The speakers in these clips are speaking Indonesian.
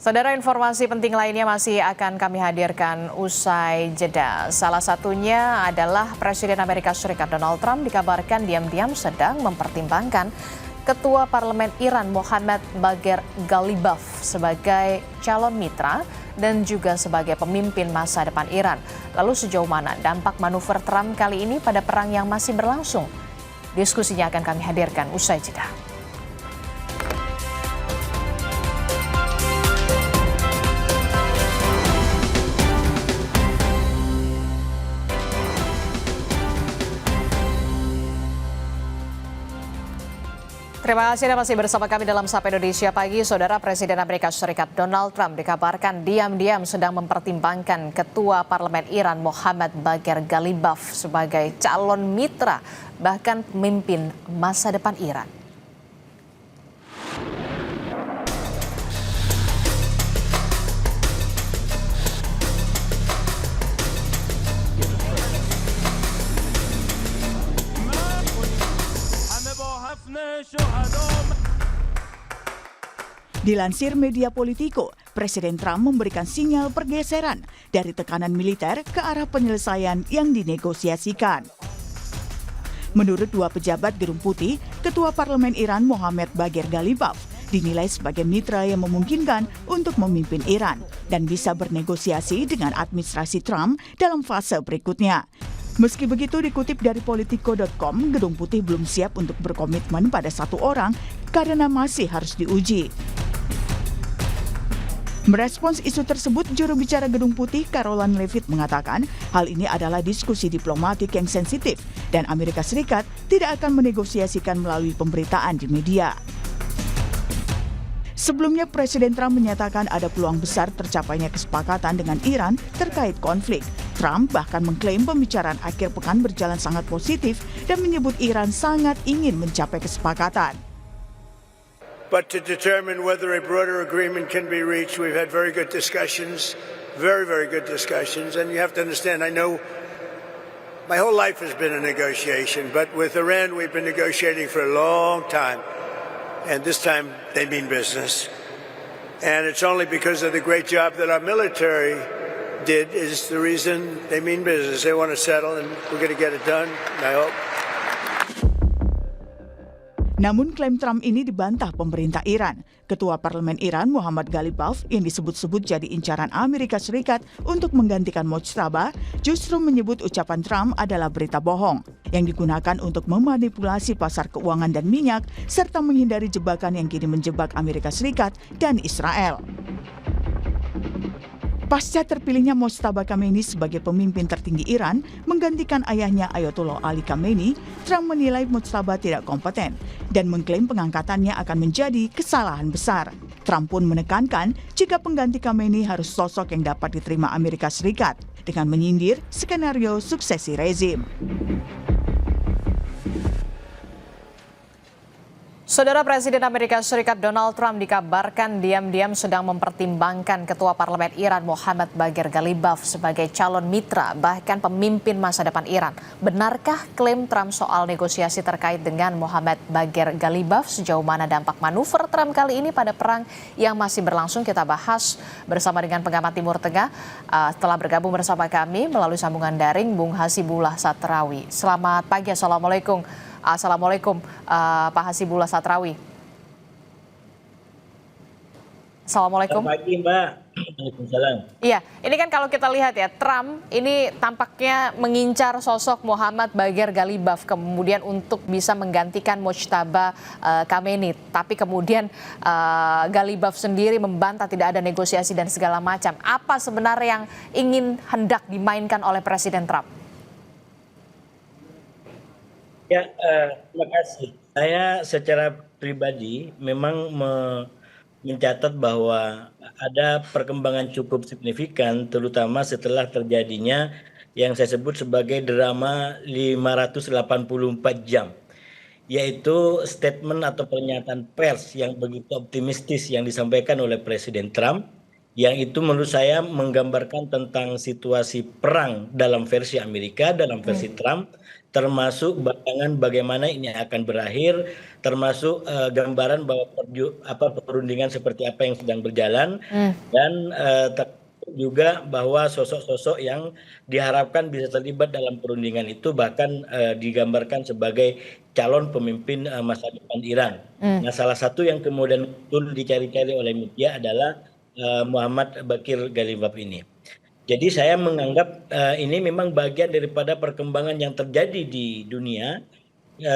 Saudara, informasi penting lainnya masih akan kami hadirkan usai jeda. Salah satunya adalah Presiden Amerika Serikat Donald Trump dikabarkan diam-diam sedang mempertimbangkan Ketua Parlemen Iran Mohammad Bagher Ghalibaf sebagai calon mitra dan juga sebagai pemimpin masa depan Iran. Lalu sejauh mana dampak manuver Trump kali ini pada perang yang masih berlangsung? Diskusinya akan kami hadirkan usai jeda. Terima kasih Anda masih bersama kami dalam Sapa Indonesia Pagi. Saudara, Presiden Amerika Serikat Donald Trump dikabarkan diam-diam sedang mempertimbangkan Ketua Parlemen Iran Mohammad Bagher Ghalibaf sebagai calon mitra, bahkan pemimpin masa depan Iran. Dilansir media Politico, Presiden Trump memberikan sinyal pergeseran dari tekanan militer ke arah penyelesaian yang dinegosiasikan. Menurut dua pejabat Gedung Putih, Ketua Parlemen Iran Mohammad Bagher Ghalibaf dinilai sebagai mitra yang memungkinkan untuk memimpin Iran dan bisa bernegosiasi dengan administrasi Trump dalam fase berikutnya. Meski begitu, dikutip dari Politico.com, Gedung Putih belum siap untuk berkomitmen pada satu orang karena masih harus diuji. Merespons isu tersebut, juru bicara Gedung Putih Karoline Leavitt mengatakan hal ini adalah diskusi diplomatik yang sensitif dan Amerika Serikat tidak akan menegosiasikan melalui pemberitaan di media. Sebelumnya, Presiden Trump menyatakan ada peluang besar tercapainya kesepakatan dengan Iran terkait konflik. Trump bahkan mengklaim pembicaraan akhir pekan berjalan sangat positif dan menyebut Iran sangat ingin mencapai kesepakatan. But to determine whether a broader agreement can be reached, we've had very good discussions, very good discussions. And you have to understand, I know my whole life has been a negotiation, but with Iran, we've been negotiating for a long time. And this time, they mean business. And it's only because of the great job that our military did is the reason they mean business. They want to settle, and we're going to get it done, I hope. Namun klaim Trump ini dibantah pemerintah Iran. Ketua Parlemen Iran Mohammad Ghalibaf yang disebut-sebut jadi incaran Amerika Serikat untuk menggantikan Mojtaba justru menyebut ucapan Trump adalah berita bohong yang digunakan untuk memanipulasi pasar keuangan dan minyak serta menghindari jebakan yang kini menjebak Amerika Serikat dan Israel. Pasca terpilihnya Mojtaba Khamenei sebagai pemimpin tertinggi Iran menggantikan ayahnya Ayatollah Ali Khamenei, Trump menilai Mojtaba tidak kompeten dan mengklaim pengangkatannya akan menjadi kesalahan besar. Trump pun menekankan jika pengganti Khamenei harus sosok yang dapat diterima Amerika Serikat dengan menyindir skenario suksesi rezim. Saudara, Presiden Amerika Serikat Donald Trump dikabarkan diam-diam sedang mempertimbangkan Ketua Parlemen Iran Mohammad Bagher Ghalibaf sebagai calon mitra, bahkan pemimpin masa depan Iran. Benarkah klaim Trump soal negosiasi terkait dengan Mohammad Bagher Ghalibaf? Sejauh mana dampak manuver Trump kali ini pada perang yang masih berlangsung? Kita bahas bersama dengan pengamat Timur Tengah. Telah bergabung bersama kami melalui sambungan daring Bung Hasibullah Satrawi. Selamat pagi, Assalamualaikum. Assalamualaikum Pak Hasibullah Satrawi. Assalamualaikum. Selamat pagi Mbak. Waalaikumsalam. Iya, ini kan kalau kita lihat ya, Trump ini tampaknya mengincar sosok Mohammad Bagher Ghalibaf kemudian untuk bisa menggantikan Mojtaba Khamenei. Tapi kemudian Ghalibaf sendiri membantah tidak ada negosiasi dan segala macam. Apa sebenarnya yang hendak dimainkan oleh Presiden Trump? Ya, terima kasih. Saya secara pribadi memang mencatat bahwa ada perkembangan cukup signifikan, terutama setelah terjadinya yang saya sebut sebagai drama 584 jam, yaitu statement atau pernyataan pers yang begitu optimistis yang disampaikan oleh Presiden Trump, yang itu menurut saya menggambarkan tentang situasi perang dalam versi Amerika, dalam versi Trump, termasuk bayangan bagaimana ini akan berakhir, termasuk gambaran bahwa perundingan seperti apa yang sedang berjalan, dan juga bahwa sosok-sosok yang diharapkan bisa terlibat dalam perundingan itu bahkan digambarkan sebagai calon pemimpin masa depan Iran. Nah, salah satu yang kemudian betul dicari-cari oleh media adalah Muhammad Bakir Galibaf ini. Jadi saya menganggap ini memang bagian daripada perkembangan yang terjadi di dunia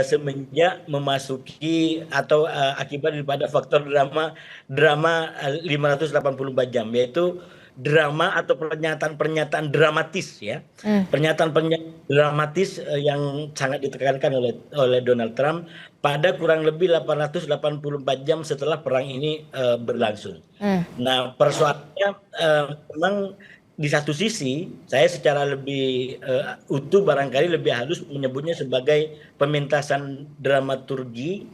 semenjak memasuki atau akibat daripada faktor drama 584 jam, yaitu drama atau pernyataan-pernyataan dramatis ya. Pernyataan-pernyataan dramatis yang sangat ditekankan oleh Donald Trump pada kurang lebih 884 jam setelah perang ini berlangsung. Nah, persoalannya memang di satu sisi saya secara lebih utuh barangkali lebih halus menyebutnya sebagai pementasan dramaturgi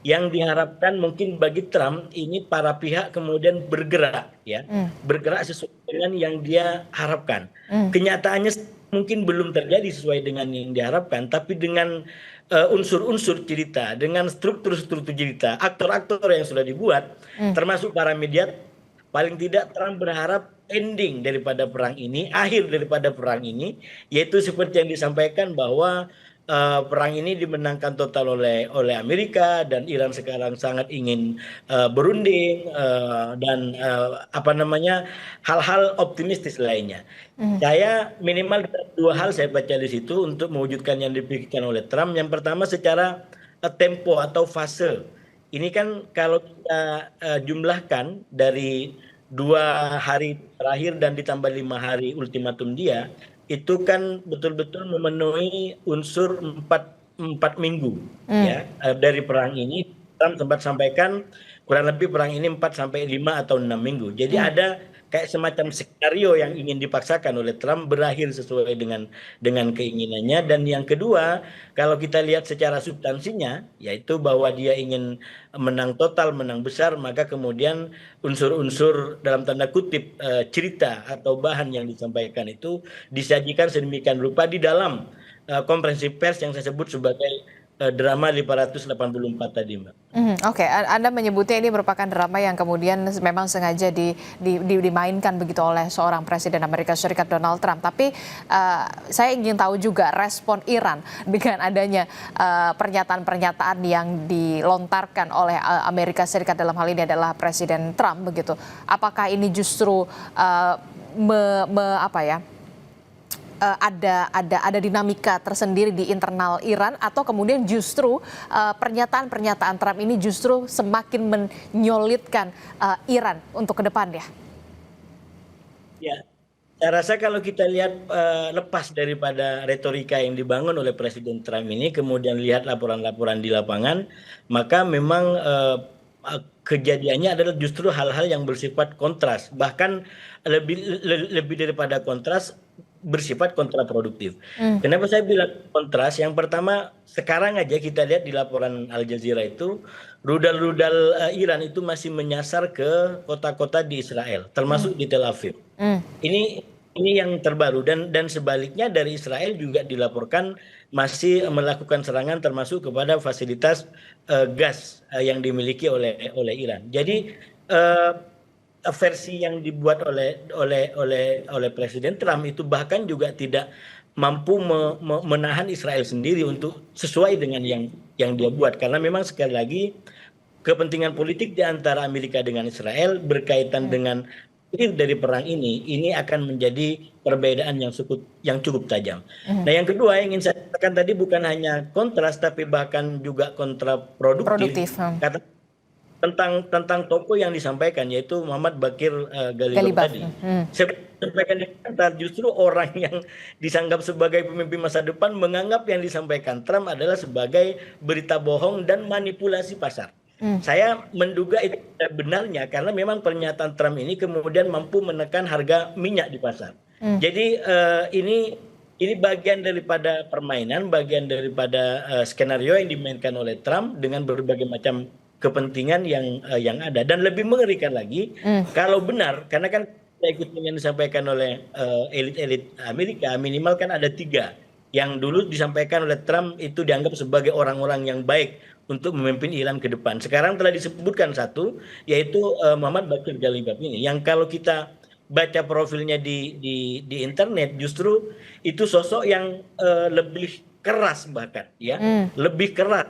yang diharapkan mungkin bagi Trump ini para pihak kemudian bergerak ya, bergerak sesuai dengan yang dia harapkan. Kenyataannya mungkin belum terjadi sesuai dengan yang diharapkan, tapi dengan unsur-unsur cerita, dengan struktur-struktur cerita, aktor-aktor yang sudah dibuat, termasuk para media, paling tidak Trump berharap ending daripada perang ini, akhir daripada perang ini, yaitu seperti yang disampaikan bahwa perang ini dimenangkan total oleh Amerika dan Iran sekarang sangat ingin berunding dan hal-hal optimistis lainnya. Saya minimal dua hal saya baca di situ untuk mewujudkan yang dipikirkan oleh Trump. Yang pertama secara tempo atau fase. Ini kan kalau kita jumlahkan dari 2 hari terakhir dan ditambah 5 hari ultimatum dia, itu kan betul-betul memenuhi unsur 4 minggu ya dari perang ini. Trump sempat sampaikan kurang lebih perang ini 4 sampai 5 atau 6 minggu. Jadi ada kayak semacam skenario yang ingin dipaksakan oleh Trump berakhir sesuai dengan keinginannya. Dan yang kedua, kalau kita lihat secara substansinya, yaitu bahwa dia ingin menang total, menang besar, maka kemudian unsur-unsur dalam tanda kutip cerita atau bahan yang disampaikan itu disajikan sedemikian rupa di dalam konferensi pers yang saya sebut sebagai drama 584 tadi, Mbak. Oke, Anda menyebutnya ini merupakan drama yang kemudian memang sengaja dimainkan begitu oleh seorang Presiden Amerika Serikat Donald Trump. Tapi saya ingin tahu juga respon Iran dengan adanya pernyataan-pernyataan yang dilontarkan oleh Amerika Serikat, dalam hal ini adalah Presiden Trump begitu. Apakah ini justru ada dinamika tersendiri di internal Iran, atau kemudian justru pernyataan-pernyataan Trump ini justru semakin menyolidkan Iran untuk ke depan ya? Ya, saya rasa kalau kita lihat lepas daripada retorika yang dibangun oleh Presiden Trump ini, kemudian lihat laporan-laporan di lapangan, maka memang kejadiannya adalah justru hal-hal yang bersifat kontras, bahkan lebih daripada kontras, bersifat kontraproduktif. Kenapa saya bilang kontras? Yang pertama, sekarang aja kita lihat di laporan Al Jazeera itu, rudal-rudal Iran itu masih menyasar ke kota-kota di Israel, termasuk di Tel Aviv. Ini yang terbaru, dan sebaliknya dari Israel juga dilaporkan masih melakukan serangan termasuk kepada fasilitas gas yang dimiliki oleh Iran. Jadi versi yang dibuat oleh Presiden Trump itu bahkan juga tidak mampu menahan Israel sendiri untuk sesuai dengan yang dia buat, karena memang sekali lagi kepentingan politik di antara Amerika dengan Israel berkaitan dengan akhir dari perang ini akan menjadi perbedaan yang cukup tajam. Nah, yang kedua yang ingin saya katakan tadi bukan hanya kontras tapi bahkan juga kontraproduktif. Tentang tokoh yang disampaikan, yaitu Muhammad Bakir Galibaf tadi. Saya justru orang yang disanggap sebagai pemimpin masa depan menganggap yang disampaikan Trump adalah sebagai berita bohong dan manipulasi pasar. Saya menduga itu benarnya karena memang pernyataan Trump ini kemudian mampu menekan harga minyak di pasar. Jadi ini bagian daripada permainan, bagian daripada skenario yang dimainkan oleh Trump dengan berbagai macam kepentingan yang ada. Dan lebih mengerikan lagi kalau benar, karena kan saya ikutin yang disampaikan oleh elit-elit Amerika, minimal kan ada 3 yang dulu disampaikan oleh Trump itu dianggap sebagai orang-orang yang baik untuk memimpin Iran ke depan. Sekarang telah disebutkan 1, yaitu Muhammad Bakir Galibaf ini, yang kalau kita baca profilnya di internet, justru itu sosok yang lebih keras bahkan, ya, lebih keras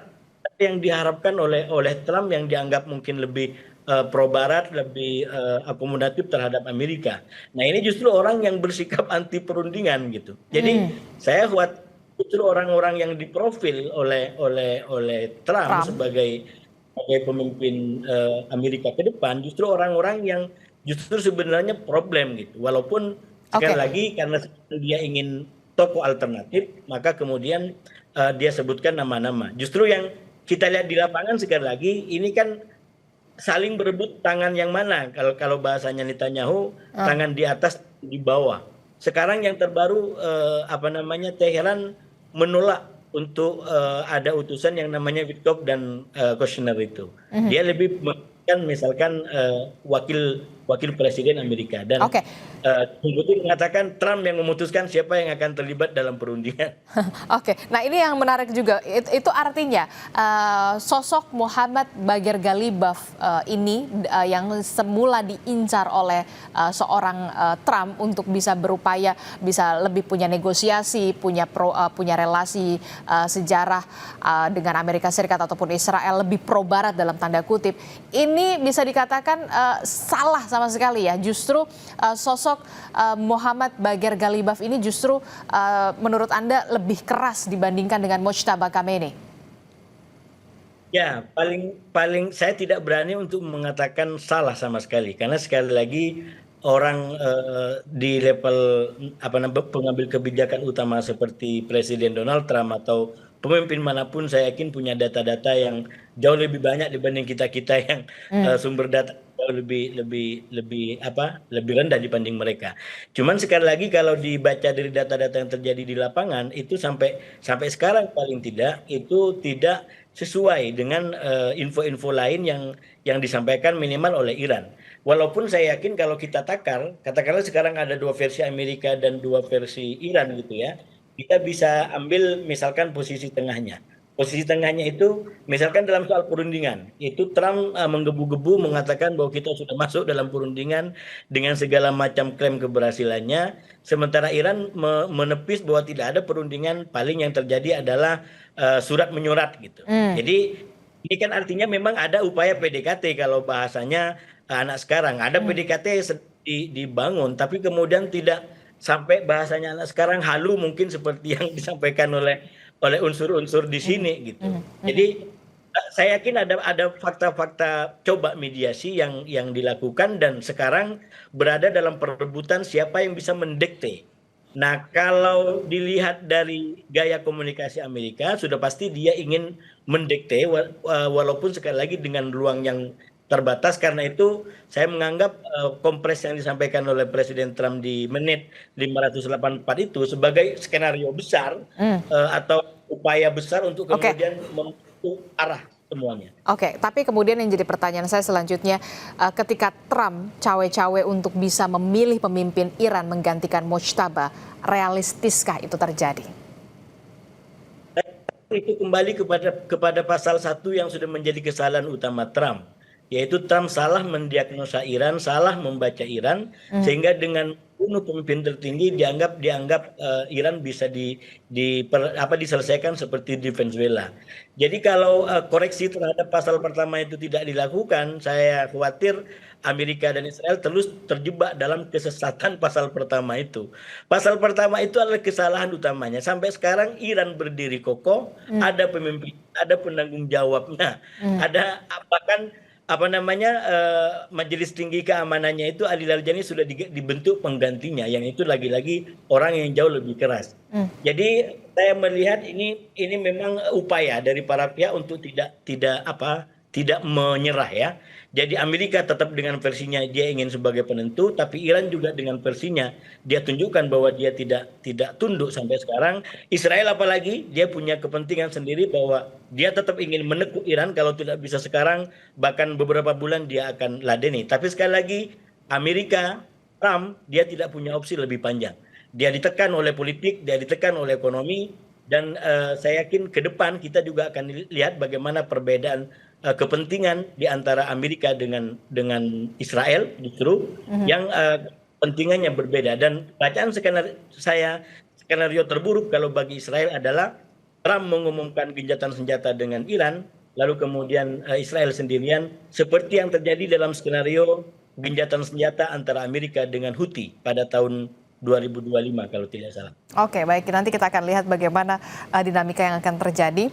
yang diharapkan oleh Trump, yang dianggap mungkin lebih pro Barat, lebih akomodatif terhadap Amerika. Nah, ini justru orang yang bersikap anti perundingan gitu. Jadi saya khawatir justru orang-orang yang diprofil oleh Trump sebagai pemimpin Amerika ke depan, justru orang-orang yang justru sebenarnya problem gitu. Walaupun sekali lagi karena dia ingin tokoh alternatif, maka kemudian dia sebutkan nama-nama. Justru yang kita lihat di lapangan sekali lagi, ini kan saling berebut tangan yang mana. Kalau bahasanya Netanyahu, tangan di atas di bawah. Sekarang yang terbaru Teheran menolak untuk ada utusan yang namanya Witkoff dan Kushner itu. Dia lebih misalkan wakil presiden Amerika, dan Putin mengatakan Trump yang memutuskan siapa yang akan terlibat dalam perundingan. Oke, nah ini yang menarik juga. Itu artinya sosok Muhammad Bagher Galibaf ini yang semula diincar oleh seorang Trump untuk bisa berupaya bisa lebih punya negosiasi, punya relasi sejarah dengan Amerika Serikat ataupun Israel, lebih pro Barat dalam tanda kutip. Ini bisa dikatakan salah sama sekali ya. Justru sosok Muhammad Bagher Galibaf ini justru menurut Anda lebih keras dibandingkan dengan Mojtaba Khamenei. Ya, paling saya tidak berani untuk mengatakan salah sama sekali, karena sekali lagi orang di level pengambil kebijakan utama seperti Presiden Donald Trump atau pemimpin manapun, saya yakin punya data-data yang jauh lebih banyak dibanding kita yang sumber data jauh lebih rendah dibanding mereka. Cuman sekali lagi kalau dibaca dari data-data yang terjadi di lapangan itu sampai sekarang paling tidak itu tidak sesuai dengan info-info lain yang disampaikan minimal oleh Iran. Walaupun saya yakin kalau kita katakanlah sekarang ada 2 versi Amerika dan 2 versi Iran gitu ya, kita bisa ambil misalkan posisi tengahnya. Posisi tengahnya itu misalkan dalam soal perundingan, itu Trump menggebu-gebu mengatakan bahwa kita sudah masuk dalam perundingan dengan segala macam klaim keberhasilannya, sementara Iran menepis bahwa tidak ada perundingan, paling yang terjadi adalah surat menyurat gitu. Jadi ini kan artinya memang ada upaya PDKT, kalau bahasanya anak sekarang, ada PDKT dibangun, tapi kemudian tidak sampai bahasanya anak sekarang halu mungkin seperti yang disampaikan oleh unsur-unsur di sini gitu. Jadi saya yakin ada fakta-fakta coba mediasi yang dilakukan dan sekarang berada dalam perebutan siapa yang bisa mendikte. Nah, kalau dilihat dari gaya komunikasi Amerika, sudah pasti dia ingin mendikte walaupun sekali lagi dengan ruang yang terbatas. Karena itu saya menganggap kompres yang disampaikan oleh Presiden Trump di menit 584 itu sebagai skenario besar atau upaya besar untuk kemudian membentuk arah semuanya. Oke, tapi kemudian yang jadi pertanyaan saya selanjutnya, ketika Trump cawe-cawe untuk bisa memilih pemimpin Iran menggantikan Mojtaba, realistiskah itu terjadi? Itu kembali kepada pasal 1 yang sudah menjadi kesalahan utama Trump, yaitu Trump salah mendiagnosa Iran, salah membaca Iran, sehingga dengan bunuh pemimpin tertinggi dianggap Iran bisa diselesaikan seperti di Venezuela. Jadi kalau koreksi terhadap pasal pertama itu tidak dilakukan, saya khawatir Amerika dan Israel terus terjebak dalam kesesatan pasal pertama itu. Pasal pertama itu adalah kesalahan utamanya. Sampai sekarang Iran berdiri kokoh, ada pemimpin, ada penanggung jawabnya, ada bahkan Majelis Tinggi Keamanannya itu Ali Larijani sudah dibentuk penggantinya, yang itu lagi-lagi orang yang jauh lebih keras. Jadi saya melihat ini memang upaya dari para pihak untuk tidak menyerah ya. Jadi Amerika tetap dengan versinya dia ingin sebagai penentu, tapi Iran juga dengan versinya dia tunjukkan bahwa dia tidak tunduk sampai sekarang. Israel apalagi dia punya kepentingan sendiri bahwa dia tetap ingin menekuk Iran, kalau tidak bisa sekarang bahkan beberapa bulan dia akan ladeni. Tapi sekali lagi Amerika, Trump dia tidak punya opsi lebih panjang. Dia ditekan oleh politik, dia ditekan oleh ekonomi, dan saya yakin ke depan kita juga akan lihat bagaimana perbedaan kepentingan di antara Amerika dengan Israel justru yang kepentingannya berbeda. Dan bacaan skenario terburuk kalau bagi Israel adalah Trump mengumumkan gencatan senjata dengan Iran, lalu kemudian Israel sendirian, seperti yang terjadi dalam skenario gencatan senjata antara Amerika dengan Houthi pada tahun 2025 kalau tidak salah. Oke, baik, nanti kita akan lihat bagaimana dinamika yang akan terjadi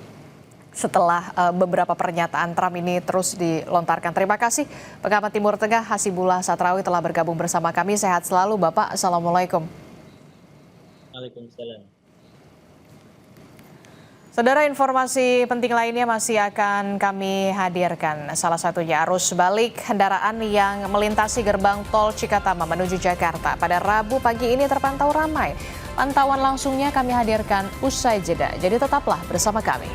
setelah beberapa pernyataan Trump ini terus dilontarkan. Terima kasih pengamat Timur Tengah Hasibullah Satrawi telah bergabung bersama kami. Sehat selalu Bapak. Assalamualaikum. Waalaikumsalam. Saudara, informasi penting lainnya masih akan kami hadirkan. Salah satunya arus balik kendaraan yang melintasi gerbang tol Cikatama menuju Jakarta pada Rabu pagi ini terpantau ramai. Pantauan langsungnya kami hadirkan usai jeda. Jadi tetaplah bersama kami.